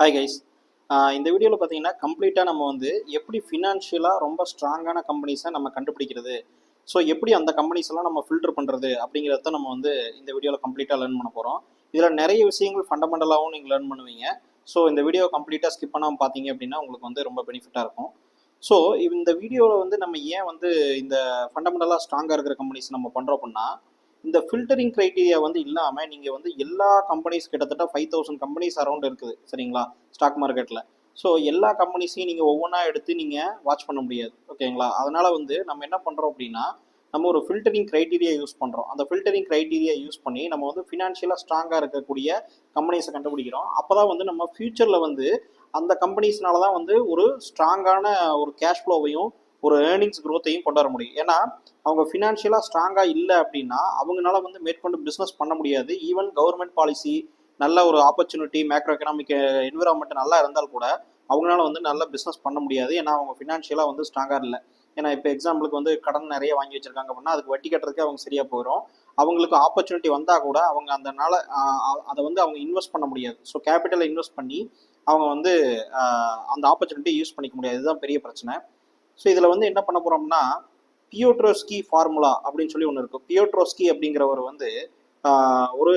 Hi guys. இந்த வீடியோவில் பார்த்தீங்கன்னா கம்ப்ளீட்டாக நம்ம வந்து எப்படி ஃபினான்ஷியலாக ரொம்ப ஸ்ட்ராங்கான கம்பெனிஸை நம்ம கண்டுபிடிக்கிறது, ஸோ எப்படி அந்த கம்பெனிஸ் எல்லாம் நம்ம ஃபில்டர் பண்ணுறது அப்படிங்கிறத நம்ம வந்து இந்த வீடியோவில் கம்ப்ளீட்டாக லேர்ன் பண்ண போகிறோம். இதில் நிறைய விஷயங்கள் ஃபண்டமெண்டலாகவும் நீங்கள் லேர்ன் பண்ணுவீங்க. ஸோ இந்த வீடியோ கம்ப்ளீட்டாக ஸ்கிப் பண்ணாமல் பார்த்தீங்க அப்படின்னா உங்களுக்கு வந்து ரொம்ப பெனிஃபிட்டாக இருக்கும். ஸோ இந்த வீடியோவில் வந்து நம்ம ஏன் வந்து இந்த ஃபண்டமெண்டலாக ஸ்ட்ராங்காக இருக்கிற கம்பெனிஸ் நம்ம பண்ணுறோம் அப்படின்னா, இந்த ஃபில்டரிங் க்ரைட்டீரியா வந்து இல்லாமல் நீங்கள் வந்து எல்லா கம்பெனிஸ் கிட்டத்தட்ட 5000 கம்பெனிஸ் அரௌண்ட் இருக்குது சரிங்களா ஸ்டாக் மார்க்கெட்டில். ஸோ எல்லா கம்பெனிஸையும் நீங்கள் ஒவ்வொன்றா எடுத்து நீங்கள் வாட்ச் பண்ண முடியாது ஓகேங்களா. அதனால் வந்து நம்ம என்ன பண்ணுறோம் அப்படின்னா, நம்ம ஒரு ஃபில்டரிங் க்ரைட்டீரியா யூஸ் பண்ணுறோம். அந்த ஃபில்டரிங் க்ரைட்டீரியா யூஸ் பண்ணி நம்ம வந்து ஃபினான்ஷியலாக ஸ்ட்ராங்காக இருக்கக்கூடிய கம்பெனிஸை கண்டுபிடிக்கிறோம். அப்போ தான் வந்து நம்ம ஃப்யூச்சரில் வந்து அந்த கம்பெனிஸ்னால தான் வந்து ஒரு ஸ்ட்ராங்கான ஒரு கேஷ் ஃப்ளோவையும் ஒரு ஏர்னிங்ஸ் க்ரோத்தையும் கொண்டு வர முடியும். ஏன்னா அவங்க ஃபினான்ஷியலாக ஸ்ட்ராங்காக இல்லை அப்படின்னா அவங்களால வந்து மேற்கொண்டு பிஸ்னஸ் பண்ண முடியாது. ஈவன் கவர்மெண்ட் பாலிசி நல்ல ஒரு ஆப்பர்ச்சுனிட்டி மேக்ரோ எக்கனாமிக் என்விரான்மெண்ட் நல்லா இருந்தால் கூட அவங்களால வந்து நல்ல பிஸ்னஸ் பண்ண முடியாது. ஏன்னா அவங்க ஃபினான்ஷியலாக வந்து ஸ்ட்ராங்காக இல்லை. ஏன்னா இப்போ எக்ஸாம்பிளுக்கு வந்து கடன் நிறைய வாங்கி வச்சிருக்காங்க அப்படின்னா அதுக்கு வட்டி கட்டுறதுக்கு அவங்க சரியாக போயிடும். அவங்களுக்கு ஆப்பர்ச்சுனிட்டி வந்தால் கூட அவங்க அதனால அதை வந்து அவங்க இன்வெஸ்ட் பண்ண முடியாது. ஸோ கேபிட்டலை இன்வெஸ்ட் பண்ணி அவங்க வந்து அந்த ஆப்பர்ச்சுனிட்டி யூஸ் பண்ணிக்க முடியாது. இதுதான் பெரிய பிரச்சனை. ஸோ இதில் வந்து என்ன பண்ண போகிறோம்னா, பியோட்ரோஸ்கி ஃபார்முலா அப்படின்னு சொல்லி ஒன்று இருக்கும். பியோட்ரோஸ்கி அப்படிங்கிறவர் வந்து ஒரு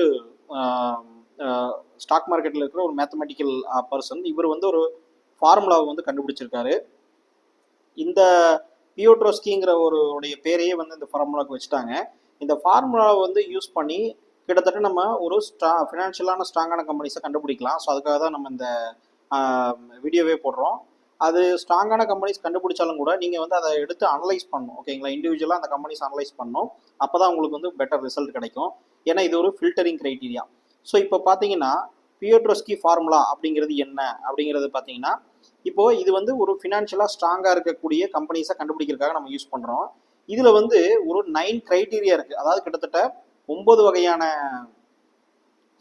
ஸ்டாக் மார்க்கெட்டில் இருக்கிற ஒரு மேத்தமெட்டிக்கல் பர்சன். இவர் வந்து ஒரு ஃபார்முலாவை வந்து கண்டுபிடிச்சிருக்காரு. இந்த பியோட்ரோஸ்கிங்கிற ஒருடைய பேரையே வந்து இந்த ஃபார்முலாவுக்கு வச்சுட்டாங்க. இந்த ஃபார்முலாவை வந்து யூஸ் பண்ணி கிட்டத்தட்ட நம்ம ஒரு ஃபினான்ஷியலான ஸ்ட்ராங்கான கம்பெனிஸை கண்டுபிடிக்கலாம். ஸோ அதுக்காக தான் நம்ம இந்த வீடியோவே போடுறோம். அது ஸ்ட்ராங்கான கம்பெனிஸ் கண்டுபிடிச்சாலும் கூட நீங்கள் வந்து அதை எடுத்து அனலைஸ் பண்ணணும் ஓகேங்களா. இண்டிவிஜுவலாக அந்த கம்பெனிஸ் அனலைஸ் பண்ணணும். அப்போ தான் உங்களுக்கு வந்து பெட்டர் ரிசல்ட் கிடைக்கும். ஏன்னா இது ஒரு ஃபில்டரிங் க்ரைட்டீரியா. ஸோ இப்போ பார்த்தீங்கன்னா பியோட்ரோஸ்கி ஃபார்முலா அப்படிங்கிறது என்ன அப்படிங்கிறது பார்த்தீங்கன்னா, இப்போது இது வந்து ஒரு ஃபினான்ஷியலாக ஸ்ட்ராங்காக இருக்கக்கூடிய கம்பெனிஸை கண்டுபிடிக்கிறதுக்காக நம்ம யூஸ் பண்ணுறோம். இதில் வந்து ஒரு 9 க்ரைட்டீரியா இருக்குது. அதாவது கிட்டத்தட்ட 9 வகையான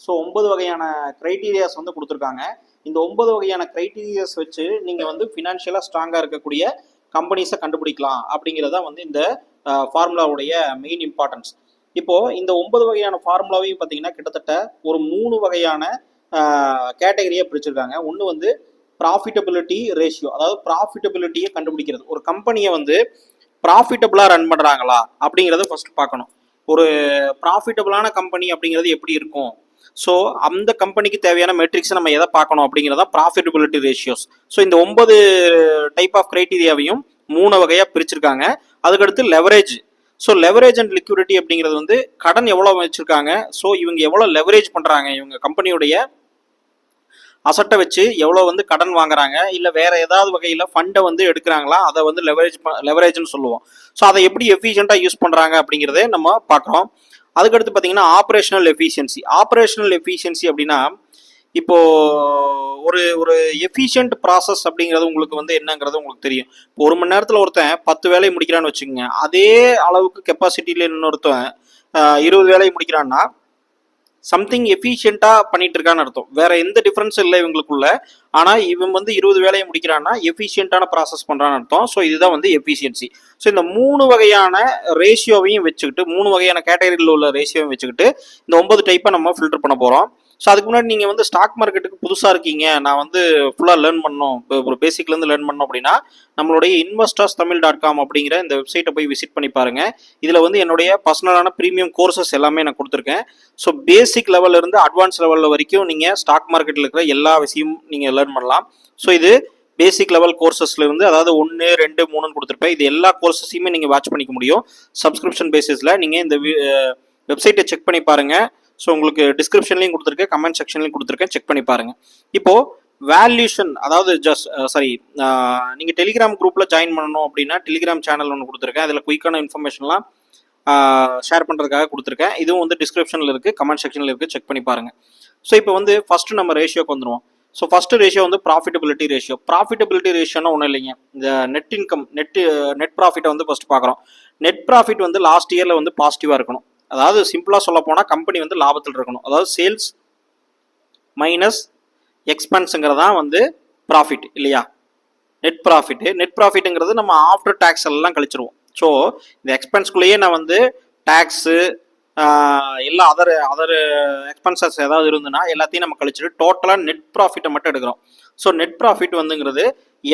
9 வகையான க்ரைட்டீரியாஸ் வந்து கொடுத்துருக்காங்க. இந்த 9 வகையான க்ரைட்டீரியாஸ் வச்சு நீங்கள் வந்து ஃபினான்ஷியலாக ஸ்ட்ராங்காக இருக்கக்கூடிய கம்பெனிஸை கண்டுபிடிக்கலாம் அப்படிங்கிறத வந்து இந்த ஃபார்முலாவுடைய மெயின் இம்பார்ட்டன்ஸ். இப்போது இந்த 9 வகையான ஃபார்முலாவையும் பார்த்தீங்கன்னா கிட்டத்தட்ட ஒரு 3 வகையான கேட்டகரியாக பிரிச்சிருக்காங்க. ஒன்று வந்து ப்ராஃபிட்டபிலிட்டி ரேஷியோ, அதாவது ப்ராஃபிட்டபிலிட்டியை கண்டுபிடிக்கிறது. ஒரு கம்பெனியை வந்து ப்ராஃபிட்டபிளாக ரன் பண்ணுறாங்களா அப்படிங்கிறத ஃபர்ஸ்ட் பார்க்கணும். ஒரு ப்ராஃபிட்டபிளான கம்பெனி அப்படிங்கிறது எப்படி இருக்கும், ஸோ அந்த கம்பெனிக்கு தேவையான மெட்ரிக்ஸை நம்ம எதை பார்க்கணும் அப்படிங்கிறதா ப்ராஃபிட்டபிலிட்டி ரேஷியோஸ். ஸோ இந்த 9 டைப் ஆஃப் க்ரைட்டீரியாவையும் 3 வகையாக பிரிச்சிருக்காங்க. அதுக்கடுத்து leverage. So leverage and liquidity அப்படிங்கிறது வந்து கடன் எவ்வளோ வச்சுருக்காங்க, ஸோ இவங்க எவ்வளோ லெவரேஜ் பண்ணுறாங்க, இவங்க கம்பெனியுடைய அசட்டை வச்சு எவ்வளோ வந்து கடன் வாங்குறாங்க, இல்லை வேற ஏதாவது வகையில் ஃபண்டை வந்து எடுக்கிறாங்களா, அதை வந்து லெவரேஜ்னு சொல்லுவோம். ஸோ அதை எப்படி எஃபிஷியண்ட்டாக யூஸ் பண்ணுறாங்க அப்படிங்கிறதே நம்ம பார்க்குறோம். அதுக்கடுத்து பார்த்தீங்கன்னா ஆப்ரேஷனல் எஃபிஷியன்சி. ஆப்ரேஷனல் எஃபிஷியன்சி அப்படின்னா இப்போ ஒரு எஃபிஷியன்ட் ப்ராசஸ் அப்படிங்கிறது உங்களுக்கு வந்து என்னங்கிறது உங்களுக்கு தெரியும். இப்போ 1 மணி நேரத்தில் ஒருத்தன் 10 வேலையை முடிக்கிறான்னு வச்சுக்கோங்க. அதே அளவுக்கு கெப்பாசிட்டியில் இன்னொருத்தன் 20 வேலையை முடிக்கிறான்னா சம்திங் எஃபிஷியண்ட்டாக பண்ணிட்டு இருக்கான்னு அர்த்தம். வேற எந்த டிஃப்ரென்ஸும் இல்லை இவங்களுக்குள்ள. ஆனால் இவன் வந்து 20 வேலையை முடிக்கிறான்னா எஃபிஷியண்ட்டான ப்ராசஸ் பண்ணுறான்னு அர்த்தம். ஸோ இதுதான் வந்து எஃபிஷியன்சி. ஸோ இந்த 3 வகையான ரேஷியோவையும் வச்சுக்கிட்டு, 3 வகையான கேட்டகரியில் உள்ள ரேஷியோவையும் வச்சுக்கிட்டு இந்த 9 டைப்பை நம்ம ஃபில்டர் பண்ண போகிறோம். ஸோ அதுக்கு முன்னாடி நீங்கள் வந்து ஸ்டாக் மார்க்கெட்டுக்கு புதுசாக இருக்கீங்க, நான் வந்து ஃபுல்லாக லேர்ன் பண்ணணும், ஒரு பேசிக்லேருந்து லேர்ன் பண்ணோம் அப்படின்னா நம்மளுடைய investors.tamil.com அப்படிங்கிற இந்த வெப்சைட்டை போய் விசிட் பண்ணி பாருங்கள். இதில் வந்து என்னுடைய பர்சனலான ப்ரீமியம் கோர்சஸ் எல்லாமே நான் கொடுத்துருக்கேன். ஸோ பேசிக் லெவலில் இருந்து அட்வான்ஸ் லெவலில் வரைக்கும் நீங்கள் ஸ்டாக் மார்க்கெட்டில் இருக்கிற எல்லா விஷயமும் நீங்கள் லேர்ன் பண்ணலாம். ஸோ இது பேசிக் லெவல் கோர்சஸ்லேருந்து, அதாவது 1, 2, 3 கொடுத்துருப்பேன். இது எல்லா கோர்சஸையுமே நீங்கள் வாட்ச் பண்ணிக்க முடியும் சப்ஸ்கிரிப்ஷன் பேசிஸில். நீங்கள் இந்த வெப்சைட்டை செக் பண்ணி பாருங்கள். ஸோ உங்களுக்கு டிஸ்கிரிப்ஷன்லையும் கொடுத்துருக்கேன், கமெண்ட் செக்ஷன்லையும் கொடுத்துருக்கேன், செக் பண்ணி பாருங்கள். இப்போது வேல்யூஷன், அதாவது நீங்கள் டெலிகிராம் குரூப்பில் ஜாயின் பண்ணணும் அப்படின்னா டெலிகிராம் சேனல் ஒன்று கொடுத்துருக்கேன். அதில் குயிக்கான இன்ஃபர்மேஷன்லாம் ஷேர் பண்ணுறதுக்காக கொடுத்துருக்கேன். இதுவும் வந்து டிஸ்கிரிப்ஷனில் இருக்குது, கமெண்ட் செக்ஷனில் இருக்குது, செக் பண்ணி பாருங்கள். ஸோ இப்போ வந்து ஃபஸ்ட்டு நம்ம ரேஷியோக்கு வந்துடுவோம். ஸோ ஃபஸ்ட்டு ரேஷியோ வந்து ப்ராஃபிட்டபிலிட்டி ரேஷியோ. ப்ராஃபிட்டபிலிட்டி ரேஷியோன்னா ஒன்றும் இல்லைங்க, இந்த நெட் இன்கம் நெட் ப்ராஃபிட்டை வந்து ஃபஸ்ட்டு பார்க்குறோம். நெட் ப்ராஃபிட் வந்து லாஸ்ட் இயரில் வந்து பாசிட்டிவாக இருக்கணும். அதாவது சிம்பிளாக சொல்ல போனால் கம்பெனி வந்து லாபத்தில் இருக்கணும். அதாவது சேல்ஸ் மைனஸ் எக்ஸ்பென்ஸுங்கிறதான் வந்து ப்ராஃபிட் இல்லையா, நெட் ப்ராஃபிட்டு. நெட் ப்ராஃபிட்டுங்கிறது நம்ம ஆஃப்டர் டேக்ஸ் எல்லாம் கழிச்சிருவோம். ஸோ இந்த எக்ஸ்பென்ஸ்குள்ளேயே நான் வந்து டேக்ஸு, எல்லா அதர் அதர் எக்ஸ்பென்சஸ் ஏதாவது இருந்ததுன்னா எல்லாத்தையும் நம்ம கழிச்சுட்டு டோட்டலாக நெட் ப்ராஃபிட்டை மட்டும் எடுக்கிறோம். ஸோ நெட் ப்ராஃபிட் வந்துங்கிறது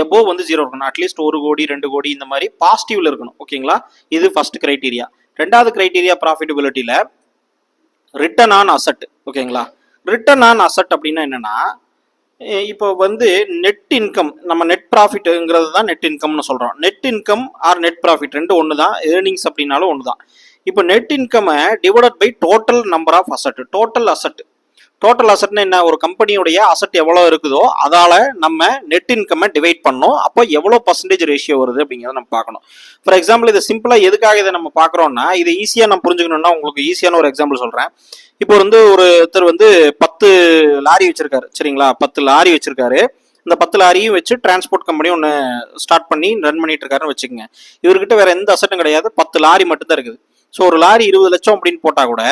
எபோவ் வந்து 0 இருக்கணும். அட்லீஸ்ட் 1 கோடி 2 கோடி இந்த மாதிரி பாசிட்டிவ்ல இருக்கணும். ஓகேங்களா, இது ஃபர்ஸ்ட் கிரைட்டீரியா. ரெண்டாவது கிரைட்டீரியா ப்ராஃபிட்டபிலிட்டியில் ரிட்டர்ன் ஆன் அசட். ஓகேங்களா, ரிட்டர்ன் ஆன் அசட் அப்படின்னா என்னன்னா, இப்போ வந்து நெட் இன்கம், நம்ம நெட் ப்ராஃபிட்டுங்கிறது தான் நெட் இன்கம்னு சொல்கிறோம். Net income or net profit ரெண்டு ஒன்று தான், ஏர்னிங்ஸ் அப்படின்னாலும் ஒன்று தான். இப்போ நெட் இன்கம்மை divided by total number of asset. Total அசட்னா என்ன, ஒரு கம்பெனியுடைய அசட் எவ்வளோ இருக்குதோ அதால நம்ம நெட் இன்கம்மை டிவைட் பண்ணோம். அப்போ எவ்வளோ பர்சன்டேஜ் ரேஷியோ வருது அப்படிங்கிறத நம்ம பார்க்கணும். ஃபார் எக்ஸாம்பிள் இதை சிம்பிளாக எதுக்காக இதை நம்ம பார்க்குறோம்னா, இது ஈஸியாக நம்ம புரிஞ்சுக்கணும்னா உங்களுக்கு ஈஸியான ஒரு எக்ஸாம்பிள் சொல்கிறேன். இப்போ வந்து ஒருத்தர் வந்து 10 லாரி வச்சிருக்காரு. சரிங்களா, 10 லாரி வச்சிருக்காரு. இந்த 10 லாரியும் வச்சு டிரான்ஸ்போர்ட் கம்பெனி ஒன்று ஸ்டார்ட் பண்ணி ரன் பண்ணிட்டு இருக்காருன்னு வச்சுக்கோங்க. இவர்கிட்ட வேற எந்த அசட்டும் கிடையாது, 10 லாரி மட்டும் தான் இருக்குது. ஸோ ஒரு லாரி 20 லட்சம் அப்படின்னு போட்டால் கூட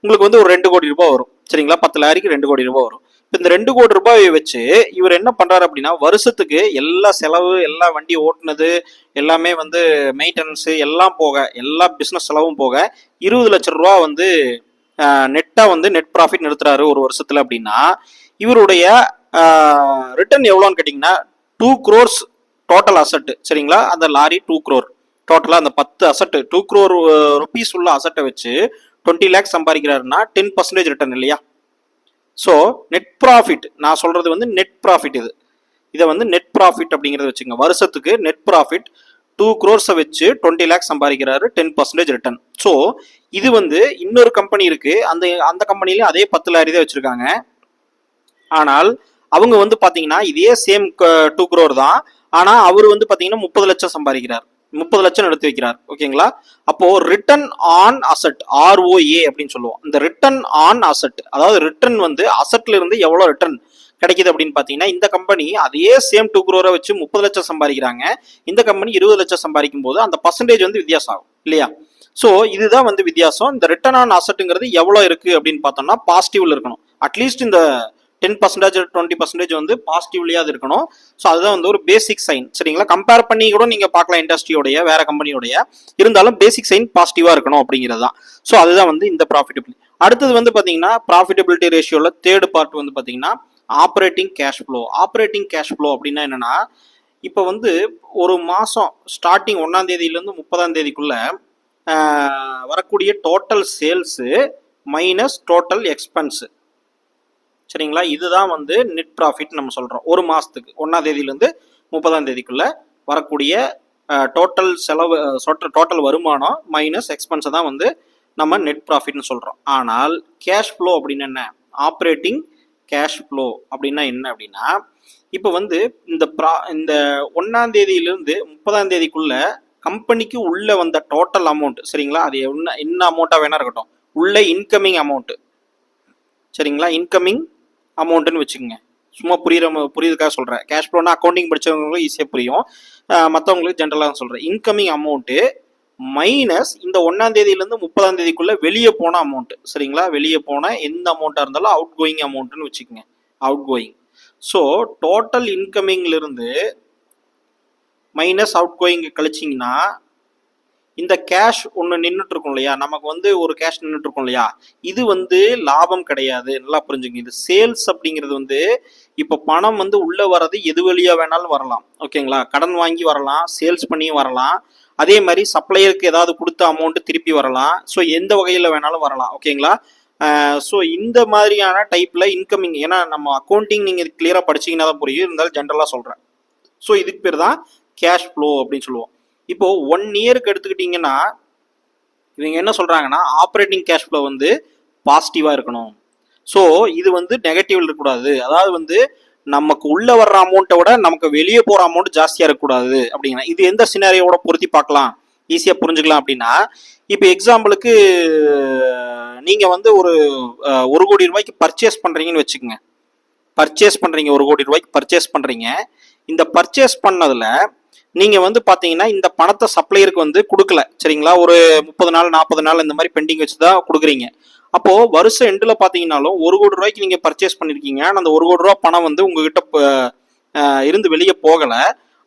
உங்களுக்கு வந்து ஒரு 2 கோடி ரூபாய் வரும். சரிங்களா, 10 லாரிக்கு 2 கோடி ரூபாய் வரும். இப்போ இந்த 2 கோடி ரூபாயை வச்சு இவர் என்ன பண்றாரு அப்படின்னா, வருஷத்துக்கு எல்லா செலவு, எல்லா வண்டி ஓட்டுனது எல்லாமே வந்து மெயின்டெனன்ஸ் எல்லாம் போக, எல்லா பிஸ்னஸ் செலவும் போக 20 லட்சம் ரூபா வந்து நெட்டா வந்து நெட் ப்ராஃபிட் நிறுத்துறாரு ஒரு வருஷத்துல அப்படின்னா, இவருடைய ரிட்டர்ன் எவ்வளோன்னு கேட்டிங்கன்னா 2 crores டோட்டல் அசட். சரிங்களா, அந்த லாரி 2 crore டோட்டலாக, அந்த 10 அசட் 2 crore ருபீஸ் உள்ள அசட்டை வச்சு 20 lakhs சம்பாதிக்கிறாருன்னா 10% ரிட்டர்ன் இல்லையா? ஸோ நெட் ப்ராஃபிட் நான் சொல்றது வந்து நெட் ப்ராஃபிட். இதை வந்து நெட் ப்ராஃபிட் அப்படிங்கிறத வச்சுங்க. வருஷத்துக்கு நெட் ப்ராஃபிட் 2 crores வச்சு 20 lakhs சம்பாதிக்கிறாரு, 10% ரிட்டர்ன். ஸோ இது வந்து இன்னொரு கம்பெனி இருக்கு, அந்த கம்பெனிலையும் அதே 10 லாரி தான் வச்சிருக்காங்க. ஆனால் அவங்க வந்து பாத்தீங்கன்னா இதே சேம் 2 crore தான். ஆனா அவர் வந்து பாத்தீங்கன்னா 30 லட்சம் சம்பாதிக்கிறார், 30 லட்சம் எடுத்து வைக்கிறார். ஓகேங்களா, அப்போ ரிட்டர்ன் ஆன் அசட், ROA அப்படின்னு சொல்லுவோம். இந்த ரிட்டர்ன் ஆன் அசட், அதாவது ரிட்டர்ன் வந்து அசட்ல இருந்து எவ்வளவு ரிட்டர்ன் கிடைக்குது அப்படின்னு பாத்தீங்கன்னா, இந்த கம்பெனி அதே சேம் 2 crore வச்சு 30 லட்சம் சம்பாதிக்கிறாங்க, இந்த கம்பெனி 20 லட்சம் சம்பாதிக்கும் போது அந்த பர்சன்டேஜ் வந்து வித்தியாசம் ஆகும் இல்லையா? ஸோ இதுதான் வந்து வித்தியாசம். இந்த ரிட்டர்ன் ஆன் அசட்டுங்கிறது எவ்வளோ இருக்கு அப்படின்னு பார்த்தோம்னா பாசிட்டிவ்ல இருக்கணும். அட்லீஸ்ட் இந்த 10% 20% வந்து பாசிட்டிவ்லியாவது இருக்கணும். ஸோ அதுதான் வந்து ஒரு பேசிக் சைன். சரிங்களா, கம்பேர் பண்ணி கூட நீங்க பார்க்கலாம் இண்டஸ்ட்ரியோடைய வேற கம்பெனியோடைய, இருந்தாலும் பேசிக் சைன் பாசிட்டிவா இருக்கணும் அப்படிங்கிறது தான். ஸோ அதுதான் வந்து இந்த ப்ராஃபிட்டபிலிட்டி. அடுத்தது வந்து பாத்தீங்கன்னா ப்ராஃபிட்டபிலிட்டி ரேஷியோல தேர்ட் பார்ட் வந்து பாத்தீங்கன்னா operating cash flow. Operating cash flow அப்படின்னா என்னன்னா, இப்போ வந்து ஒரு மாசம் ஸ்டார்டிங் 1ஆம் தேதியிலேருந்து 30ஆம் தேதிக்குள்ள வரக்கூடிய total sales minus total expense. சரிங்களா, இதுதான் வந்து நெட் ப்ராஃபிட் நம்ம சொல்றோம். ஒரு மாசத்துக்கு 1ஆம் தேதியிலேருந்து 30ஆம் தேதிக்குள்ள வரக்கூடிய டோட்டல் செலவு, டோட்டல் வருமானம் மைனஸ் எக்ஸ்பென்ஸை தான் வந்து நம்ம நெட் ப்ராஃபிட்னு சொல்றோம். ஆனால் கேஷ் ஃப்ளோ அப்படின்னு என்ன, ஆப்ரேட்டிங் கேஷ் ஃப்ளோ அப்படின்னா என்ன அப்படின்னா, இப்போ வந்து இந்த 1ஆம் தேதியிலிருந்து 30ஆம் தேதிக்குள்ள கம்பெனிக்கு உள்ள வந்த டோட்டல் அமௌண்ட். சரிங்களா, அது என்ன அமௌண்ட்டா வேணா இருக்கட்டும், உள்ள இன்கமிங் அமௌண்ட். சரிங்களா, இன்கமிங் அமௌண்ட்னு வச்சுக்கோங்க. சும்மா புரியுதுக்காக சொல்றேன். கேஷ் ஃப்ளோனா அக்கௌண்டிங் படிச்சவங்களுக்கு ஈஸியாக புரியும், மற்றவங்களுக்கு ஜென்ரலாக சொல்றேன். இன்கமிங் அமௌண்ட்டு மைனஸ் இந்த 1ஆம் தேதியிலேருந்து 30ஆம் தேதிக்குள்ள வெளியே போன அமௌண்ட். சரிங்களா, வெளியே போன எந்த அமௌண்ட்டாக இருந்தாலும் அவுட் கோயிங் அமௌண்ட்னு வச்சுக்கோங்க, அவுட் கோயிங். ஸோ டோட்டல் இன்கமிங்ல இருந்து மைனஸ் அவுட் கோயிங் கழிச்சிங்கன்னா இந்த கேஷ் ஒன்று நின்றுட்டு இருக்கும் இல்லையா, நமக்கு வந்து ஒரு கேஷ் நின்றுட்டு இருக்கும் இல்லையா, இது வந்து லாபம் கிடையாது. நல்லா புரிஞ்சுங்க. இது சேல்ஸ் அப்படிங்கிறது வந்து இப்போ பணம் வந்து உள்ள வர்றது எது வழியா வேணாலும் வரலாம். ஓகேங்களா, கடன் வாங்கி வரலாம், சேல்ஸ் பண்ணியும் வரலாம், அதே மாதிரி சப்ளையருக்கு ஏதாவது கொடுத்த அமௌண்ட் திருப்பி வரலாம். ஸோ எந்த வகையில் வேணாலும் வரலாம். ஓகேங்களா, ஸோ இந்த மாதிரியான டைப்ல இன்கமிங், ஏன்னா நம்ம அக்கௌண்டிங் நீங்க கிளியரா படிச்சீங்கன்னா தான் புரியும், இருந்தாலும் ஜென்ரலா சொல்றேன். ஸோ இதுக்கு பேர் தான் கேஷ் ஃப்ளோ அப்படின்னு சொல்லுவோம். இப்போ 1 இயருக்கு எடுத்துக்கிட்டீங்கன்னா இவங்க என்ன சொல்றாங்கன்னா ஆப்ரேட்டிங் கேஷ் ஃப்ளோ வந்து பாசிட்டிவா இருக்கணும். ஸோ இது வந்து நெகட்டிவ்ல இருக்கக்கூடாது. அதாவது வந்து நமக்கு உள்ள வர்ற அமௌண்ட்டை விட நமக்கு வெளியே போற அமௌண்ட் ஜாஸ்தியா இருக்கக்கூடாது அப்படின்னா, இது எந்த சினாரியோட பொருத்தி பார்க்கலாம், ஈஸியா புரிஞ்சுக்கலாம் அப்படின்னா, இப்போ எக்ஸாம்பிளுக்கு நீங்க வந்து ஒரு 1 கோடி ரூபாய்க்கு பர்ச்சேஸ் பண்றீங்கன்னு வச்சுக்கோங்க. பர்ச்சேஸ் பண்றீங்க, 1 கோடி ரூபாய்க்கு பர்ச்சேஸ் பண்றீங்க. இந்த பர்ச்சேஸ் பண்ணதுல நீங்க வந்து பாத்தீங்கன்னா இந்த பணத்தை சப்ளையருக்கு வந்து கொடுக்கல. சரிங்களா, ஒரு 30 நாள் 40 நாள் இந்த மாதிரி பெண்டிங் வச்சுதான் கொடுக்குறீங்க. அப்போ வருஷம் எண்டுல பாத்தீங்கன்னாலும் 1 கோடி ரூபாய்க்கு நீங்க பர்ச்சேஸ் பண்ணிருக்கீங்க, அந்த 1 கோடி ரூபாய் பணம் வந்து உங்ககிட்ட இருந்து வெளியே போகல.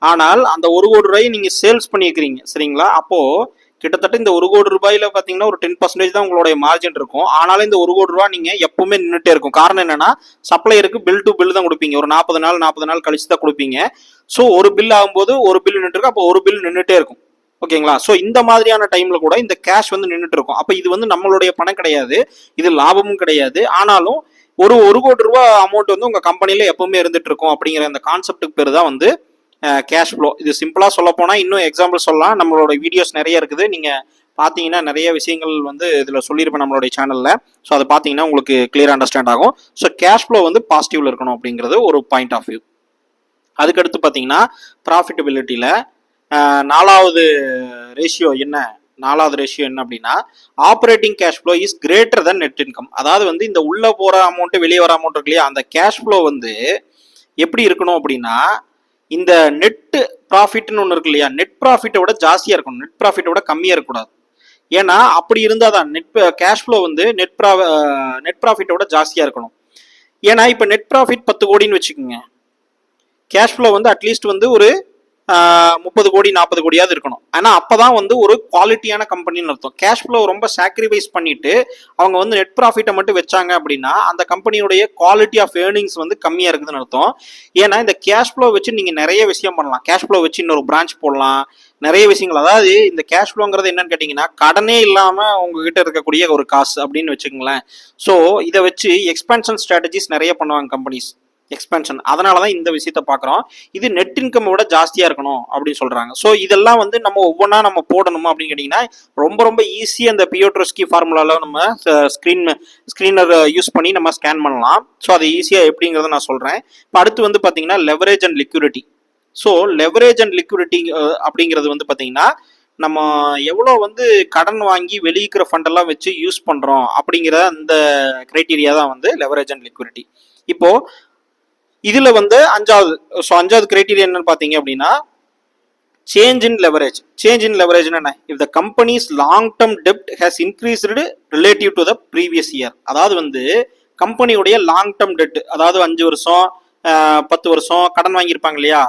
ஆனால் அந்த 1 கோடி ரூபாய் நீங்க சேல்ஸ் பண்ணிருக்கிறீங்க. சரிங்களா, அப்போ கிட்டத்தட்ட இந்த 1 கோடி ரூபாயில பாத்தீங்கன்னா ஒரு 10% தான் உங்களுடைய மார்ஜின் இருக்கும். ஆனாலும் இந்த 1 கோடி ரூபாய் நீங்க எப்பவுமே நின்றுட்டே இருக்கும். காரணம் என்னன்னா, சப்ளையருக்கு பில் டு பில் தான் கொடுப்பீங்க. ஒரு 40 நாள் கழிச்சு தான் கொடுப்பீங்க. ஸோ ஒரு பில் ஆகும்போது ஒரு பில் நின்று இருக்கு, அப்போ ஒரு பில் நின்றுட்டே இருக்கும். ஓகேங்களா? ஸோ இந்த மாதிரியான டைம்ல கூட இந்த கேஷ் வந்து நின்றுட்டு இருக்கும். அப்போ இது வந்து நம்மளுடைய பணம் கிடையாது, இது லாபமும் கிடையாது. ஆனாலும் ஒரு கோடி ரூபாய் அமௌண்ட் வந்து உங்க கம்பெனில எப்பவுமே இருந்துட்டு இருக்கும் அப்படிங்கிற அந்த கான்செப்டுக்கு பேர் தான் வந்து கேஷ் ஃப்ளோ. இது சிம்பிளா சொல்ல போனா இன்னும் எக்ஸாம்பிள் சொல்லலாம். நம்மளோட வீடியோஸ் நிறைய இருக்குது, நீங்க பார்த்தீங்கன்னா நிறைய விஷயங்கள் வந்து இதில் சொல்லியிருப்பேன் நம்மளுடைய சேனலில். ஸோ அதை பார்த்தீங்கன்னா உங்களுக்கு கிளியர் அண்டர்ஸ்டாண்ட் ஆகும். ஸோ கேஷ் ஃப்ளோ வந்து பாசிட்டிவ்ல இருக்கணும் அப்படிங்கிறது ஒரு பாயிண்ட் ஆஃப் வியூ. அதுக்கடுத்து பார்த்தீங்கன்னா ப்ராஃபிட்டபிலிட்டியில் நாலாவது ரேஷியோ என்ன அப்படின்னா, operating cash flow is greater than net income. அதாவது வந்து இந்த உள்ள போகிற அமௌண்ட் வெளியே வர அமௌண்ட் இருக்கு இல்லையா, அந்த கேஷ் ஃப்ளோ வந்து எப்படி இருக்கணும் அப்படின்னா, இந்த நெட் ப்ராஃபிட்னு ஒன்று இருக்கு இல்லையா, நெட் ப்ராஃபிட்டை விட ஜாஸ்தியாக இருக்கணும், நெட் ப்ராஃபிட்டை விட கம்மியாக இருக்கக்கூடாது. ஏன்னா அப்படி இருந்தால் தான் கேஷ் ஃப்ளோ வந்து நெட் ப்ராஃபிட்டை விட ஜாஸ்தியாக இருக்கணும். ஏன்னா இப்போ நெட் ப்ராஃபிட் 10 கோடின்னு வச்சுக்கோங்க, கேஷ் ஃப்ளோ வந்து அட்லீஸ்ட் வந்து ஒரு 30 கோடி 40 கோடியாவது இருக்கணும். ஆனால் அப்போதான் வந்து ஒரு குவாலிட்டியான கம்பெனின்னு அர்த்தம். கேஷ் ஃப்ளோ ரொம்ப சாக்ரிஃபைஸ் பண்ணிட்டு அவங்க வந்து நெட் ப்ராஃபிட்டை மட்டும் வச்சாங்க அப்படின்னா அந்த கம்பெனியுடைய குவாலிட்டி ஆஃப் ஏர்னிங்ஸ் வந்து கம்மியாக இருக்குதுன்னு அர்த்தம். ஏன்னா இந்த கேஷ் ஃப்ளோ வச்சு நீங்கள் நிறைய விஷயம் பண்ணலாம். கேஷ் ஃப்ளோ வச்சு இன்னொரு பிரான்ச் போடலாம், நிறைய விஷயங்கள். அதாவது இந்த கேஷ் ஃப்ளோங்கிறது என்னன்னு கேட்டிங்கன்னா, கடனே இல்லாமல் உங்ககிட்ட இருக்கக்கூடிய ஒரு காசு அப்படின்னு வச்சுக்கோங்களேன். ஸோ இதை வச்சு எக்ஸ்பேன்ஷன் ஸ்ட்ராட்டஜிஸ் நிறைய பண்ணுவாங்க கம்பெனிஸ், எக்ஸ்பென்ஷன். அதனால தான் இந்த விஷயத்த பார்க்குறோம். இது நெட் இன்கம் விட ஜாஸ்தியாக இருக்கணும் அப்படின்னு சொல்கிறாங்க. ஸோ இதெல்லாம் வந்து நம்ம ஒவ்வொன்றா நம்ம போடணுமா அப்படின்னு கேட்டிங்கன்னா, ரொம்ப ஈஸியாக இந்த பியோட்ரோஸ்கி ஃபார்முலாவில் நம்ம ஸ்க்ரீனர் யூஸ் பண்ணி நம்ம ஸ்கேன் பண்ணலாம். ஸோ அது ஈஸியாக எப்படிங்கிறத நான் சொல்கிறேன். இப்போ அடுத்து வந்து பார்த்தீங்கன்னா leverage and liquidity. So leverage and liquidity அப்படிங்கிறது வந்து பார்த்தீங்கன்னா, நம்ம எவ்வளோ வந்து கடன் வாங்கி வெளியிக்கிற ஃபண்டெல்லாம் வச்சு யூஸ் பண்ணுறோம் அப்படிங்கிற அந்த கிரைட்டீரியா தான் வந்து லெவரேஜ் அண்ட் லிக்விடிட்டி. இப்போது இதுல வந்து அஞ்சாவது கிரைட்டீரியா என்னன்னு பாத்தீங்க அப்படின்னா, change in leverage. Change in leverage என்ன? If the company's long term டெப்ட் has increased relative to the previous year. அதாவது வந்து கம்பெனியுடைய லாங் டர்ம் டெப்ட், அதாவது 5 வருஷம் 10 வருஷம் கடன் வாங்கியிருப்பாங்க இல்லையா,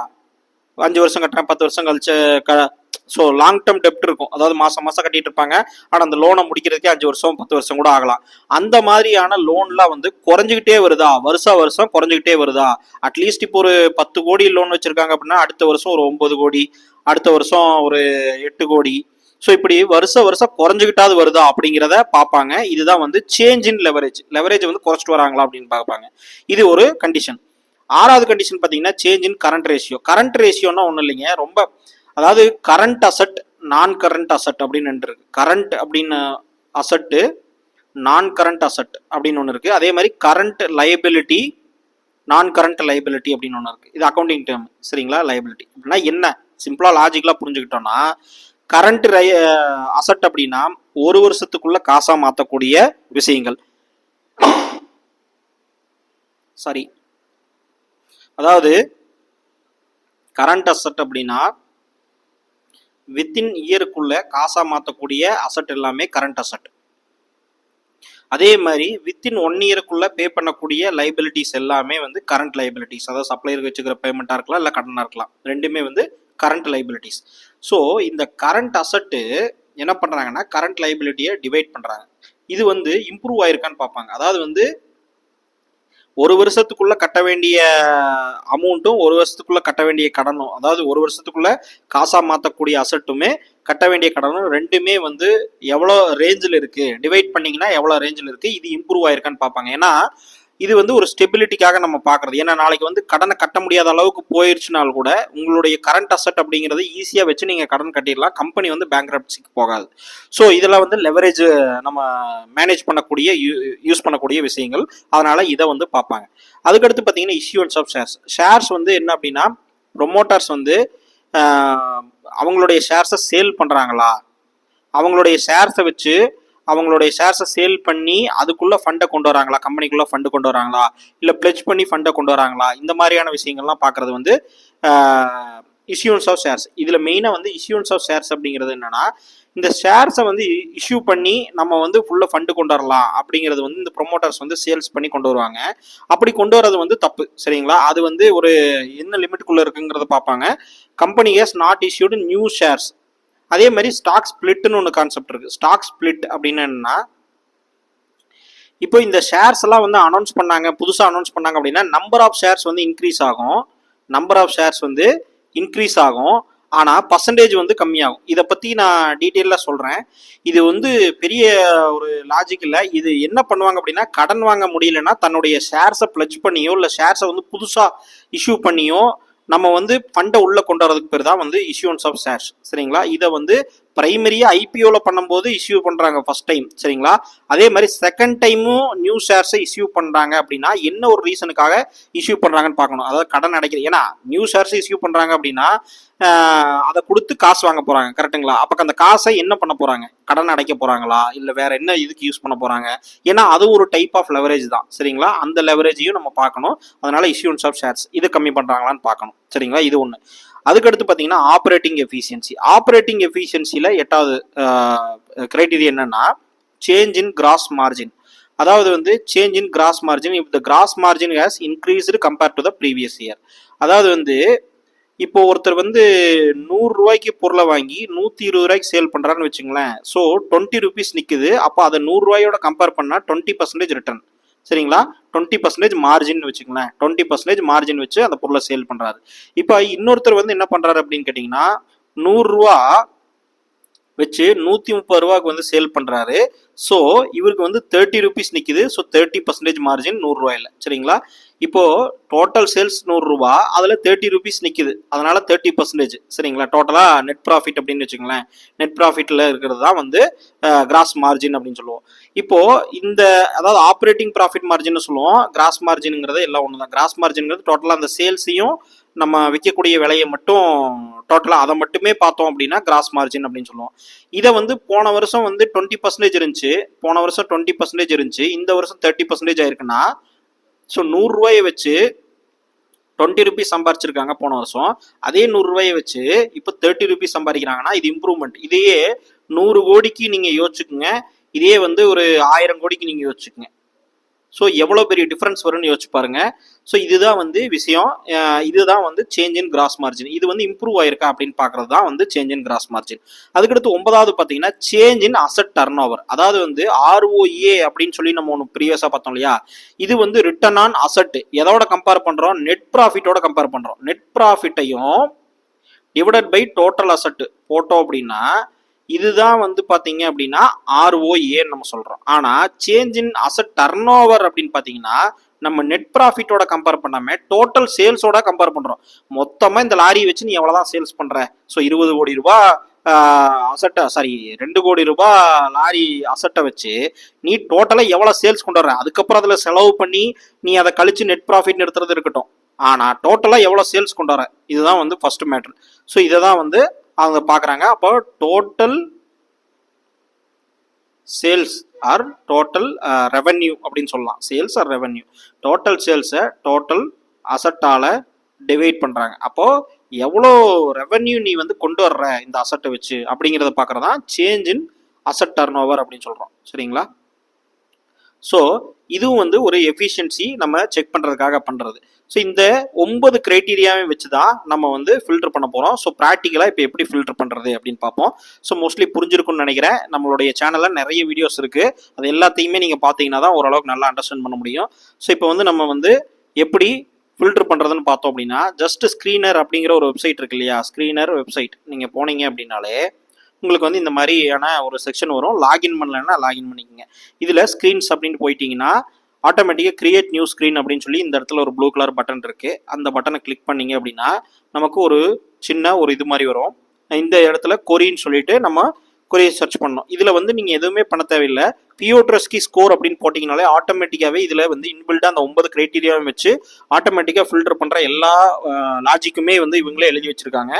5 வருஷம் கட்டுறேன் 10 வருஷம் கழிச்சு ஸோ லாங் டர்ம் டெப்ட் இருக்கும். அதாவது மாசம் கட்டிட்டு இருப்பாங்க, ஆனால் அந்த லோனை முடிக்கிறதுக்கே 5 வருஷம் 10 வருஷம் கூட ஆகலாம். அந்த மாதிரியான லோன்லாம் வந்து குறைஞ்சிக்கிட்டே வருதா, வருஷம் குறைஞ்சிக்கிட்டே வருதா? அட்லீஸ்ட் இப்போ ஒரு 10 கோடி லோன் வச்சிருக்காங்க அப்படின்னா அடுத்த வருஷம் ஒரு 9 கோடி, அடுத்த வருஷம் ஒரு 8 கோடி. ஸோ இப்படி வருஷம் குறைஞ்சிக்கிட்டாவது வருதா அப்படிங்கிறத பார்ப்பாங்க. இதுதான் வந்து சேஞ்ச் இன் லெவரேஜ். லெவரேஜ் வந்து குறைச்சிட்டு வராங்களா அப்படின்னு பார்ப்பாங்க. இது ஒரு கண்டிஷன். 6வது கண்டிஷன் பார்த்தீங்கன்னா change in current ratio. Current ரேஷியோன்னா ஒன்றும் இல்லைங்க, அதாவது current asset non current asset அப்படின்னு இருக்கு. கரண்ட் அப்படின்னு அசட்டு, நான் கரண்ட் அசட் அப்படின்னு ஒன்று இருக்கு. அதே மாதிரி கரண்ட் லைபிலிட்டி, நான் கரண்ட் லைபிலிட்டி அப்படின்னு ஒன்று இருக்கு. இது அக்கௌண்டிங் டேர்ம், சரிங்களா? லைபிலிட்டி அப்படின்னா என்ன, சிம்பிளா லாஜிக்கலா புரிஞ்சுக்கிட்டோம்னா, கரண்ட் அசட் அப்படின்னா ஒரு வருஷத்துக்குள்ள காசா மாற்றக்கூடிய விஷயங்கள். சரி, அதாவது கரண்ட் அசட் அப்படின்னா வித்தின் இயருக்குள்ள காசா மாற்றக்கூடிய அசட் எல்லாமே கரண்ட் அசட். அதே மாதிரி வித்தின் 1 இயருக்குள்ள பே பண்ணக்கூடிய லைபிலிட்டிஸ் எல்லாமே வந்து கரண்ட் லைபிலிட்டிஸ். அதாவது சப்ளையருக்கு வச்சுக்கிற பேமெண்ட்டாக இருக்கலாம், இல்லை கடனாக இருக்கலாம், ரெண்டுமே வந்து கரண்ட் லைபிலிட்டிஸ். ஸோ இந்த கரண்ட் அசட்டு என்ன பண்ணுறாங்கன்னா கரண்ட் லைபிலிட்டியை டிவைட் பண்ணுறாங்க. இது வந்து இம்ப்ரூவ் ஆயிருக்கான்னு பார்ப்பாங்க. அதாவது வந்து ஒரு வருஷத்துக்குள்ள கட்ட வேண்டிய அமௌண்ட்டும் ஒரு வருஷத்துக்குள்ள கட்ட வேண்டிய கடனும், அதாவது ஒரு வருஷத்துக்குள்ள காசா மாற்றக்கூடிய அசட்டுமே கட்ட வேண்டிய கடனும் ரெண்டுமே வந்து எவ்வளோ ரேஞ்சில் இருக்கு, டிவைட் பண்ணீங்கன்னா எவ்வளோ ரேஞ்சில் இருக்கு, இது இம்ப்ரூவ் ஆயிருக்கான்னு பார்ப்பாங்க. ஏன்னா இது வந்து ஒரு ஸ்டெபிலிட்டிக்காக நம்ம பார்க்கறது. ஏன்னா நாளைக்கு வந்து கடனை கட்ட முடியாத அளவுக்கு போயிடுச்சுனால கூட உங்களுடைய கரண்ட் அசட் அப்படிங்கிறது ஈஸியாக வச்சு நீங்கள் கடன் கட்டிடலாம், கம்பெனி வந்து பேங்க்ரப்சிக்கு போகாது. ஸோ இதெல்லாம் வந்து லெவரேஜ் நம்ம மேனேஜ் பண்ணக்கூடிய யூஸ் பண்ணக்கூடிய விஷயங்கள். அதனால இதை வந்து பார்ப்பாங்க. அதுக்கடுத்து பார்த்தீங்கன்னா இஷ்யூன்ஸ் ஆஃப் ஷேர்ஸ் வந்து என்ன அப்படின்னா, ப்ரொமோட்டர்ஸ் வந்து அவங்களுடைய ஷேர்ஸை சேல் பண்ணுறாங்களா, அவங்களுடைய ஷேர்ஸை வச்சு அவங்களுடைய ஷேர்ஸை சேல் பண்ணி அதுக்குள்ள ஃபண்டை கொண்டு வராங்களா, கம்பெனிக்குள்ள ஃபண்டு கொண்டு வராங்களா, இல்லை பிளெட்ஜ் பண்ணி ஃபண்டை கொண்டு வராங்களா, இந்த மாதிரியான விஷயங்கள்லாம் பார்க்கறது வந்து இஷ்யூன்ஸ் ஆஃப் ஷேர்ஸ். இதில் மெயினாக வந்து இஷ்யூன்ஸ் ஆஃப் ஷேர்ஸ் அப்படிங்கிறது என்னன்னா, இந்த ஷேர்ஸை வந்து இஷ்யூ பண்ணி நம்ம வந்து ஃபுல்லாக ஃபண்டு கொண்டு வரலாம் அப்படிங்கிறது வந்து இந்த ப்ரொமோட்டர்ஸ் வந்து சேல்ஸ் பண்ணி கொண்டு வருவாங்க. அப்படி கொண்டு வரது வந்து தப்பு, சரிங்களா? அது வந்து ஒரு என்ன லிமிட்டுக்குள்ளே இருக்குங்கிறத பார்ப்பாங்க. Company has not issued new shares அதே மாதிரி ஸ்டாக் ஸ்பிளிட்னு ஒன்று கான்செப்ட் இருக்கு. ஸ்டாக் ஸ்பிளிட் அப்படின்னு என்னன்னா, இப்போ இந்த ஷேர்ஸ் எல்லாம் வந்து அனௌன்ஸ் பண்ணாங்க, புதுசாக அனௌன்ஸ் பண்ணாங்க அப்படின்னா நம்பர் ஆஃப் ஷேர்ஸ் வந்து இன்க்ரீஸ் ஆகும், நம்பர் ஆஃப் ஷேர்ஸ் வந்து இன்க்ரீஸ் ஆகும், ஆனால் பர்சன்டேஜ் வந்து கம்மியாகும். இதை பற்றி நான் டீட்டெயிலாக சொல்கிறேன். இது வந்து பெரிய ஒரு லாஜிக் இல்லை. இது என்ன பண்ணுவாங்க அப்படின்னா, கடன் வாங்க முடியலன்னா தன்னுடைய ஷேர்ஸை பிளட்ஜ் பண்ணியோ இல்லை ஷேர்ஸை வந்து புதுசாக இஷ்யூ பண்ணியோ நம்ம வந்து ஃபண்டை உள்ள கொண்டு வரதுக்கு பேர் தான் வந்து இஷ்யூன்ஸ் ஆஃப் ஷேர்ஸ். சரிங்களா? இதை வந்து பிரைமரியா ஐபிஓல பண்ணும்போது இஷ்யூ பண்றாங்க ஃபர்ஸ்ட் டைம். சரிங்களா? அதே மாதிரி செகண்ட் டைமும் நியூ ஷேர்ஸை இஷ்யூ பண்றாங்க அப்படின்னா என்ன ஒரு ரீசனுக்காக இஷ்யூ பண்றாங்கன்னு பார்க்கணும். அதாவது கடன் அடைக்கிறது. ஏன்னா நியூ ஷேர்ஸ் இஷ்யூ பண்றாங்க அப்படின்னா அதை கொடுத்து காசு வாங்க போறாங்க. கரெக்டுங்களா? அப்போ அந்த காசை என்ன பண்ண போறாங்க? கடன் அடைக்க போறாங்களா இல்லை வேற என்ன இதுக்கு யூஸ் பண்ண போறாங்க? ஏன்னா அது ஒரு டைப் ஆஃப் லெவரேஜ் தான். சரிங்களா? அந்த லெவரேஜையும் நம்ம பார்க்கணும். அதனால இஷ்யூன்ஸ் ஆஃப் ஷேர்ஸ் இது கம்மி பண்றாங்களான்னு பார்க்கணும். சரிங்களா? இது ஒன்று. அதுக்கடுத்து பார்த்தீங்கன்னா ஆப்ரேட்டிங் எஃபிஷியன்சி. ஆப்ரேட்டிங் எஃபிஷியன்சியில் 8வது கிரைட்டீரியா என்னன்னா சேஞ்ச் இன் கிராஸ் மார்ஜின். அதாவது வந்து change in cross margin if the cross margin has increased compared to the previous year. அதாவது வந்து இப்போ ஒருத்தர் வந்து 100 ரூபாய்க்கு பொருளை வாங்கி 120 ரூபாய்க்கு சேல் பண்றாருன்னு வச்சுங்களேன். ஸோ 20 rupees நிற்குது. அப்போ அதை 100 ரூபாயோட கம்பேர் பண்ணால் 20% ரிட்டர்ன். சரிங்களா? 20% மார்ஜின் வச்சுங்களேன். 20% மார்ஜின் வச்சு அந்த பொருளை சேல் பண்றாரு. இப்போ இன்னொருத்தர் வந்து என்ன பண்றாரு அப்படின்னு கேட்டீங்கன்னா 100 ரூபா வச்சு 130 ரூபாய்க்கு வந்து சேல் பண்றாரு. ஸோ இவருக்கு வந்து 30 rupees நிற்குது. ஸோ 30% மார்ஜின் 100 ரூபாயில். சரிங்களா? இப்போ டோட்டல் சேல்ஸ் 100 ரூபா, அதில் 30 rupees நிற்குது. அதனால 30%. சரிங்களா? டோட்டலாக நெட் ப்ராஃபிட் அப்படின்னு வச்சுங்களேன். நெட் ப்ராஃபிட்டில் இருக்கிறது தான் வந்து கிராஸ் மார்ஜின் அப்படின்னு சொல்லுவோம். இப்போ இந்த அதாவது ஆப்ரேட்டிங் ப்ராஃபிட் மார்ஜின் சொல்லுவோம். கிராஸ் மார்ஜின்ங்கிறது எல்லாம் ஒன்று தான். கிராஸ் மார்ஜின்ங்கிறது டோட்டலாக அந்த சேல்ஸையும் நம்ம விற்கக்கூடிய விலையை மட்டும் டோட்டலாக அதை மட்டுமே பார்த்தோம் அப்படின்னா கிராஸ் மார்ஜின் அப்படின்னு சொல்லுவோம். இதை வந்து போன வருஷம் வந்து 20% இருந்துச்சு. போன வருஷம் 20% இருந்துச்சு. இந்த வருஷம் 30% ஆயிருக்குன்னா ஸோ 100 ரூபாயை வச்சு 20 rupees சம்பாரிச்சிருக்காங்க போன வருஷம். அதே 100 ரூபாயை வச்சு இப்போ 30 rupees சம்பாதிக்கிறாங்கன்னா இது இம்ப்ரூவ்மெண்ட். இதையே 100 கோடிக்கு நீங்கள் யோசிச்சுக்குங்க. இதே வந்து ஒரு 1000 கோடிக்கு நீங்கள் யோசிச்சுக்குங்க. ஸோ எவ்வளோ பெரிய டிஃப்ரென்ஸ் வரும்னு யோசிச்சு பாருங்க. ஸோ இதுதான் வந்து விஷயம். இதுதான் வந்து சேஞ்ச் இன் கிராஸ் மார்ஜின். இது வந்து இம்ப்ரூவ் ஆயிருக்கா அப்படின்னு பார்க்கறது தான் வந்து சேஞ்ச் இன் கிராஸ் மார்ஜின். அதுக்கடுத்து 9வது பார்த்தீங்கன்னா சேஞ்ச் இன் அசட் டர்ன் ஓவர். அதாவது வந்து ROA அப்படின்னு சொல்லி நம்ம ஒன்று ப்ரீவியஸாக பார்த்தோம் இல்லையா? இது வந்து ரிட்டர்ன் ஆன் அசட். எதோட கம்பேர் பண்ணுறோம்? நெட் ப்ராஃபிட்டோட கம்பேர் பண்ணுறோம். நெட் ப்ராஃபிட்டையும் டிவைடட் பை டோட்டல் அசட் போட்டோம் அப்படின்னா இதுதான் வந்து பார்த்தீங்க அப்படின்னா ROA நம்ம சொல்கிறோம். ஆனால் change in asset turn over அப்படின்னு பார்த்தீங்கன்னா நம்ம நெட் ப்ராஃபிட்டோட கம்பேர் பண்ணாமல் டோட்டல் சேல்ஸோட கம்பேர் பண்ணுறோம். மொத்தமாக இந்த லாரியை வச்சு நீ எவ்வளோதான் சேல்ஸ் பண்ணுற? ஸோ 20 கோடி ரூபாய் அசட்டை 2 கோடி ரூபாய் லாரி அசட்டை வச்சு நீ டோட்டலாக எவ்வளோ சேல்ஸ் கொண்டு வர்ற? அதுக்கப்புறம் அதில் செலவு பண்ணி நீ அதை கழிச்சு நெட் ப்ராஃபிட் எடுத்துறது இருக்கட்டும். ஆனால் டோட்டலாக எவ்வளோ சேல்ஸ் கொண்டு வர? இதுதான் வந்து ஃபர்ஸ்ட் மேட்ரு. ஸோ இதை தான் வந்து அவங்க பார்க்குறாங்க. அப்போ total sales or total revenue அப்படின்னு சொல்லலாம். Sales or revenue. டோட்டல் சேல்ஸை டோட்டல் அசட்டால் டிவைட் பண்ணுறாங்க. அப்போது எவ்வளோ ரெவன்யூ நீ வந்து கொண்டு வர்ற இந்த அசட்டை வச்சு அப்படிங்கிறத பார்க்குறது தான் change in asset turn over அப்படின்னு சொல்கிறோம். சரிங்களா? ஸோ இதுவும் வந்து ஒரு எஃபிஷியன்சி நம்ம செக் பண்ணுறதுக்காக பண்ணுறது. ஸோ இந்த 9 கிரைட்டீரியாவையும் வச்சு தான் நம்ம வந்து ஃபில்டர் பண்ண போகிறோம். ஸோ ப்ராக்டிக்கலாக இப்போ எப்படி ஃபில்டர் பண்ணுறது அப்படின்னு பார்ப்போம். ஸோ மோஸ்ட்லி புரிஞ்சிருக்கும்னு நினைக்கிறேன். நம்மளுடைய சேனலில் நிறைய வீடியோஸ் இருக்குது. அது எல்லாத்தையுமே நீங்கள் பார்த்தீங்கன்னா தான் ஓரளவுக்கு நல்லா அண்டர்ஸ்டாண்ட் பண்ண முடியும். ஸோ இப்போ வந்து நம்ம வந்து எப்படி ஃபில்டர் பண்ணுறதுன்னு பார்த்தோம் அப்படின்னா ஜஸ்ட் ஸ்க்ரீனர் அப்படிங்கிற ஒரு வெப்சைட் இருக்கு இல்லையா? ஸ்க்ரீனர் வெப்சைட் நீங்கள் போனீங்க அப்படின்னாலே உங்களுக்கு வந்து இந்த மாதிரியான ஒரு செக்ஷன் வரும். லாகின் பண்ணலன்னா லாகின் பண்ணிக்கோங்க. இதில் ஸ்க்ரீன்ஸ் அப்படின்னு போயிட்டீங்கன்னா ஆட்டோமேட்டிக்காக கிரியேட் நியூ ஸ்க்ரீன் அப்படின்னு சொல்லி இந்த இடத்துல ஒரு ப்ளூ கலர் பட்டன் இருக்குது. அந்த பட்டனை கிளிக் பண்ணிங்க அப்படின்னா நமக்கு ஒரு சின்ன ஒரு இது மாதிரி வரும். இந்த இடத்துல கொரின்னு சொல்லிட்டு நம்ம கொரியை சர்ச் பண்ணணும். இதில் வந்து நீங்கள் எதுவுமே பண்ண தேவையில்லை. பியோட்ரஸ்கி ஸ்கோர் அப்படின்னு போட்டிங்கனாலே ஆட்டோமேட்டிக்காகவே இதில் வந்து இன்பில்டாக அந்த 9 கிரைட்டீரியாவும் வச்சு ஆட்டோமேட்டிக்காக ஃபில்டர் பண்ணுற எல்லா லாஜிக்குமே வந்து இவங்களே எழுதி வச்சுருக்காங்க.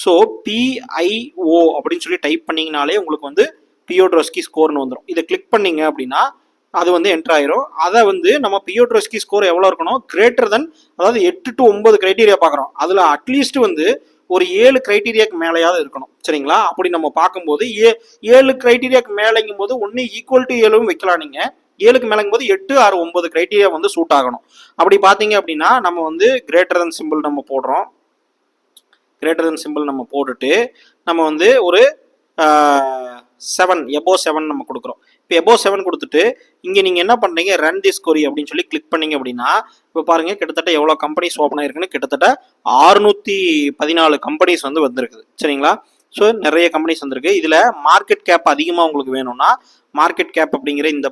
ஸோ PIO அப்படின்னு சொல்லி டைப் பண்ணிங்கனாலே உங்களுக்கு வந்து பியோட்ரஸ்கி ஸ்கோர்னு வந்துடும். இதை கிளிக் பண்ணிங்க அப்படின்னா அது வந்து என்ட்ரு ஆயிரும். அதை வந்து நம்ம பியோட்ரஸ்கி ஸ்கோர் எவ்வளோ இருக்கணும்? கிரேட்டர் தென், அதாவது 8 to 9 கிரைட்டீரியா பார்க்குறோம். அதில் அட்லீஸ்ட் வந்து ஒரு 7 கிரைட்டீரியாக்கு மேலேயாவது இருக்கணும். சரிங்களா? அப்படி நம்ம பார்க்கும்போது 7 கிரைட்டீரியாக்கு மேலேங்கும் போது ஒன்று ஈக்குவல் டு 7 வைக்கலாம். நீங்கள் 7க்கு மேலேங்கும் போது 8, 6, 9 கிரைட்டீரியா வந்து சூட் ஆகணும். அப்படி பார்த்தீங்க அப்படின்னா நம்ம வந்து கிரேட்டர் தென் சிம்பிள் நம்ம போடுறோம். கிரேட்டர் தென் சிம்பிள் நம்ம போட்டுட்டு நம்ம வந்து ஒரு 7 எபோவ் 7 நம்ம கொடுக்குறோம். இப்போ எபோவ் 7 கொடுத்துட்டு இங்கே நீங்கள் என்ன பண்ணுறீங்க, ரன் திஸ் கொரி அப்படின்னு சொல்லி கிளிக் பண்ணீங்க அப்படின்னா இப்போ பாருங்க கிட்டத்தட்ட எவ்வளோ கம்பெனிஸ் ஓப்பன் ஆயிருக்குன்னு, கிட்டத்தட்ட 614 கம்பெனிஸ் வந்து வந்திருக்குது. சரிங்களா? ஸோ நிறைய கம்பெனிஸ் வந்திருக்கு. இதில் மார்க்கெட் கேப் அதிகமாக உங்களுக்கு வேணும்னா மார்க்கெட் கேப் அப்படிங்கிற இந்த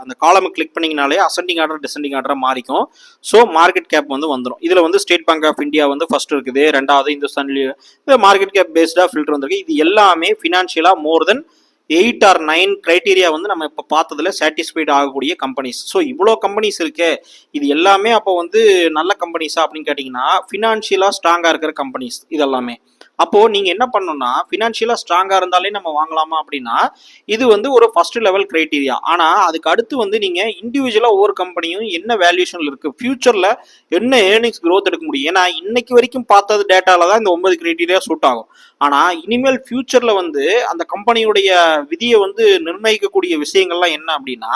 அந்த காலமை கிளிக் பண்ணிங்கனாலே அசெண்டிங் ஆர்டர் டிசெண்டிங் ஆர்டராக மாறிக்கும். ஸோ மார்க்கெட் கேப் வந்து வந்துடும். இதில் வந்து ஸ்டேட் பேங்க் ஆஃப் இந்தியா வந்து ஃபர்ஸ்ட் இருக்குது, ரெண்டாவது இந்துஸ்தான் மார்க்கெட் கேப் பேஸ்டாக ஃபில்டர் வந்திருக்கு. இது எல்லாமே ஃபினான்ஷியலாக மோர் தென் 8 or 9 கிரைட்டீரியா வந்து நம்ம இப்போ பார்த்ததுல சாட்டிஸ்ஃபைட் ஆகக்கூடிய கம்பெனிஸ். ஸோ இவ்வளோ கம்பெனிஸ் இருக்கு, இது எல்லாமே அப்போ வந்து நல்ல கம்பெனிஸா அப்படின்னு கேட்டிங்கன்னா ஃபினான்ஷியலாக ஸ்ட்ராங்காக இருக்கிற கம்பெனிஸ் இதெல்லாமே. அப்போது நீங்கள் என்ன பண்ணணும்னா ஃபினான்ஷியலாக ஸ்ட்ராங்காக இருந்தாலே நம்ம வாங்கலாமா அப்படின்னா இது வந்து ஒரு ஃபர்ஸ்ட் லெவல் கிரைட்டீரியா. ஆனால் அதுக்கு அடுத்து வந்து நீங்கள் இண்டிவிஜுவலாக ஒவ்வொரு கம்பெனியும் என்ன வேல்யூஷனில் இருக்குது, ஃபியூச்சரில் என்ன ஏர்னிங்ஸ் க்ரோத் எடுக்க முடியும். ஏன்னா இன்னைக்கு வரைக்கும் பார்த்தது டேட்டாவில் தான் இந்த 9 கிரைட்டீரியா சூட் ஆகும். ஆனால் இனிமேல் ஃபியூச்சரில் வந்து அந்த கம்பெனியுடைய விதியை வந்து நிர்ணயிக்கக்கூடிய விஷயங்கள்லாம் என்ன அப்படின்னா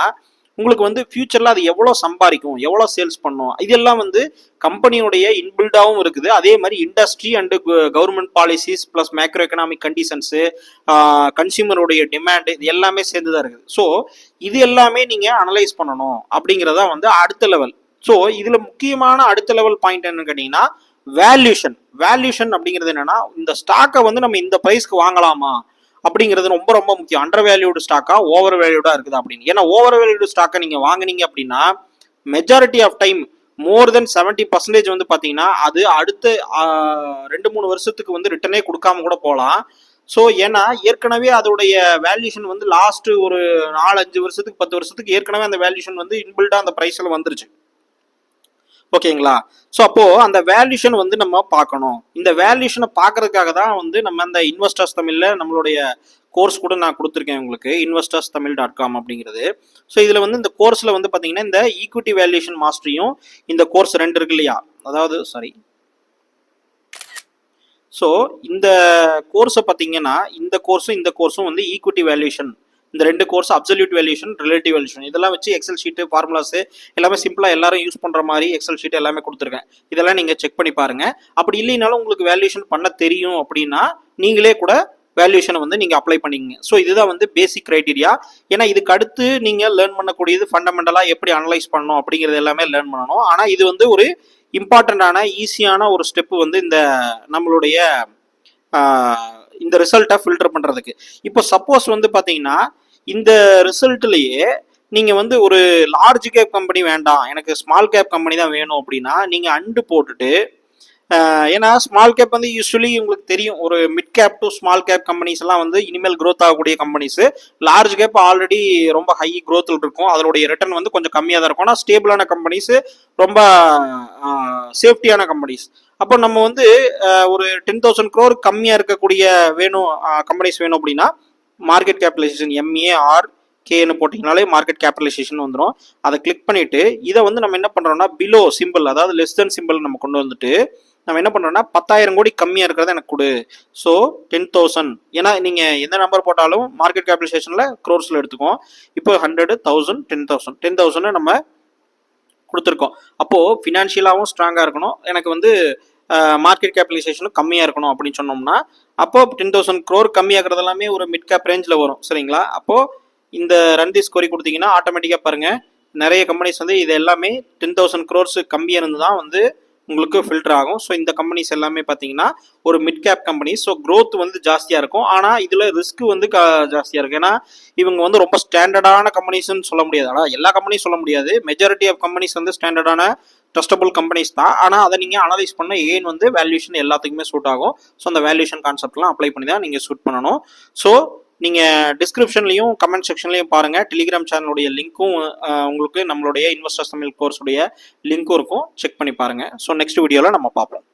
உங்களுக்கு வந்து ஃபியூச்சரில் அது எவ்வளோ சம்பாதிக்கும், எவ்வளோ சேல்ஸ் பண்ணும், இதெல்லாம் வந்து கம்பெனியுடைய இன்பில்டாகவும் இருக்குது. அதே மாதிரி industry and government policies plus macro economic conditions, கன்சியூமருடைய டிமாண்டு, இது எல்லாமே சேர்ந்து தான் இருக்குது. ஸோ இது எல்லாமே நீங்கள் அனலைஸ் பண்ணணும் அப்படிங்கிறதா வந்து அடுத்த லெவல். ஸோ இதில் முக்கியமான அடுத்த லெவல் பாயிண்ட் என்னன்னு கேட்டிங்கன்னா வேல்யூஷன் அப்படிங்கிறது என்னன்னா இந்த ஸ்டாக்கை வந்து நம்ம இந்த ப்ரைஸ்க்கு வாங்கலாமா அப்படிங்கிறது ரொம்ப ரொம்ப முக்கியம். அண்டர் வேல்யூடு ஸ்டாக்கா ஓவர் வேல்யூடா இருக்குது அப்படின்னு. ஏன்னா ஓவர் வேல்யூடு ஸ்டாக்கை நீங்க வாங்கினீங்க அப்படின்னா மெஜாரிட்டி ஆஃப் டைம் மோர் தென் 70% வந்து பாத்தீங்கன்னா அது அடுத்த 2-3 வருஷத்துக்கு வந்து ரிட்டர்னே கொடுக்காம கூட போகலாம். ஸோ ஏன்னா ஏற்கனவே அதோடைய வேல்யூஷன் வந்து லாஸ்ட் ஒரு 4-5 வருஷத்துக்கு 10 வருஷத்துக்கு ஏற்கனவே அந்த வேல்யூஷன் வந்து இன்பில்டா அந்த பிரைஸ்ல வந்துருச்சு. ஓகேங்களா? ஸோ அப்போ அந்த வேல்யூஷன் வந்து நம்ம பார்க்கணும். இந்த வேல்யூஷனை பார்க்கறதுக்காக தான் வந்து நம்ம அந்த இன்வெஸ்டர்ஸ் தமிழில் நம்மளுடைய கோர்ஸ் கூட நான் கொடுத்துருக்கேன் உங்களுக்கு, investorsthamil.com அப்படிங்கிறது. ஸோ இதில் வந்து இந்த கோர்ஸில் வந்து பார்த்தீங்கன்னா இந்த ஈக்விட்டி வேல்யூஷன் மாஸ்டரியும் இந்த கோர்ஸ் 2 இருக்கு இல்லையா, அதாவது ஸோ இந்த கோர்ஸை பார்த்தீங்கன்னா இந்த கோர்ஸும் வந்து ஈக்விட்டி வேல்யூஷன், இந்த 2 course absolute valuation, relative valuation, இதெல்லாம் வச்சு எக்ஸல் ஷீட்டு ஃபார்முலாஸ் எல்லாமே சிம்பிளாக எல்லாரும் யூஸ் பண்ணுற மாதிரி எக்ஸல் ஷீட் எல்லாமே கொடுத்துருக்கேன். இதெல்லாம் நீங்கள் செக் பண்ணி பாருங்க. அப்படி இல்லைனாலும் உங்களுக்கு வேல்யூஷன் பண்ண தெரியும் அப்படின்னா நீங்களே கூட வேல்யூஷனை வந்து நீங்கள் அப்ளை பண்ணிக்கங்க. ஸோ இதுதான் வந்து பேசிக் கிரைட்டீரியா. ஏன்னா இதுக்கு அடுத்து நீங்கள் லேர்ன் பண்ணக்கூடியது ஃபண்டமெண்டலாக எப்படி அனலைஸ் பண்ணணும் அப்படிங்கிறது எல்லாமே லேர்ன் பண்ணணும். ஆனால் இது வந்து ஒரு இம்பார்ட்டண்ட்டான ஈஸியான ஒரு ஸ்டெப்பு வந்து இந்த நம்மளுடைய இந்த ரிசல்ட்டை ஃபில்டர் பண்ணுறதுக்கு. இப்போ சப்போஸ் வந்து பார்த்தீங்கன்னா இந்த ரிசல்ட்லேயே நீங்கள் வந்து ஒரு லார்ஜ் கேப் கம்பெனி வேண்டாம், எனக்கு ஸ்மால் கேப் கம்பெனி தான் வேணும் அப்படின்னா நீங்கள் அண்டு போட்டுட்டு, ஏன்னா ஸ்மால் கேப் வந்து யூஸ்வலி உங்களுக்கு தெரியும் ஒரு mid cap to small cap companies எல்லாம் வந்து இனிமேல் க்ரோத் ஆகக்கூடிய கம்பெனிஸ். லார்ஜ் கேப் ஆல்ரெடி ரொம்ப ஹை க்ரோத்தில் இருக்கும், அதனுடைய ரிட்டர்ன் வந்து கொஞ்சம் கம்மியாக தான் இருக்கும். ஆனால் ஸ்டேபிளான கம்பெனிஸ், ரொம்ப சேஃப்டியான கம்பெனிஸ். அப்போ நம்ம வந்து ஒரு 10,000 crore கம்மியாக இருக்கக்கூடிய கம்பெனிஸ் வேணும் அப்படின்னா மார்க்கெட் கேபிடலைசேஷன் MARKன்னு போட்டிங்கனாலே மார்க்கெட் கேபிடலைசேஷன் வந்துடும். அதை கிளிக் பண்ணிவிட்டு இதை வந்து நம்ம என்ன பண்ணுறோம்னா பிலோ சிம்பிள், அதாவது லெஸ் தென் சிம்பிள் நம்ம கொண்டு வந்துட்டு நம்ம என்ன பண்ணுறோம்னா 10,000 கோடி கம்மியாக இருக்கிறத எனக்கு கொடு. ஸோ 10,000, ஏன்னா நீங்கள் எந்த நம்பர் போட்டாலும் மார்க்கெட் கேபிடலைசேஷனில் க்ரோர்ஸில் எடுத்துக்கோம். இப்போ 100, 1000, 10,000 நம்ம கொடுத்துருக்கோம். அப்போது ஃபினான்ஷியலாகவும் ஸ்ட்ராங்காக இருக்கணும், எனக்கு வந்து மார்க்கெட் கேபிடலைசேஷனும் கம்மியாக இருக்கணும் அப்படின்னு சொன்னோம்னா அப்போ 10,000 crore கம்மியாகிறது எல்லாமே ஒரு மிட் கேப் ரேஞ்சில் வரும். சரிங்களா? அப்போது இந்த ரன்தீஸ் கோரி கொடுத்தீங்கன்னா ஆட்டோமேட்டிக்காக பாருங்கள் நிறைய கம்பெனிஸ் வந்து இது எல்லாமே 10,000 crores கம்மியாக இருந்து தான் வந்து உங்களுக்கு ஃபில்டர் ஆகும். ஸோ இந்த கம்பெனிஸ் எல்லாமே பார்த்தீங்கன்னா ஒரு mid cap company. So growth வந்து ஜாஸ்தியாக இருக்கும், ஆனால் இதில் ரிஸ்க் வந்து ஜாஸ்தியாக இருக்கும். ஏன்னா இவங்க வந்து ரொம்ப ஸ்டாண்டர்டான கம்பெனிஸ்ன்னு சொல்ல முடியாது, ஆனால் எல்லா கம்பெனியும் சொல்ல முடியாது. மெஜாரிட்டி ஆஃப் கம்பெனிஸ் வந்து ஸ்டாண்டர்டான ட்ரஸ்டபிள் கம்பெனிஸ் தான். ஆனால் அதை நீங்கள் அனலைஸ் பண்ண ஏன் வந்து வேல்யூஷன் எல்லாத்துக்குமே சூட் ஆகும். ஸோ அந்த வேல்யூஷன் கான்செப்ட்லாம் அப்ளை பண்ணி தான் நீங்கள் சூட் பண்ணணும். ஸோ நீங்கள் டிஸ்கிரிப்ஷன்லையும் கமெண்ட் செக்ஷன்லையும் பாருங்கள், டெலிகிராம் சேனலுடைய லிங்க்கும் உங்களுக்கு நம்மளுடைய இன்வெஸ்டர்ஸ் தமிழ் கோர்ஸுடைய லிங்க்கும் இருக்கும், செக் பண்ணி பாருங்கள். ஸோ நெக்ஸ்ட் வீடியோவில் நம்ம பார்ப்போம்.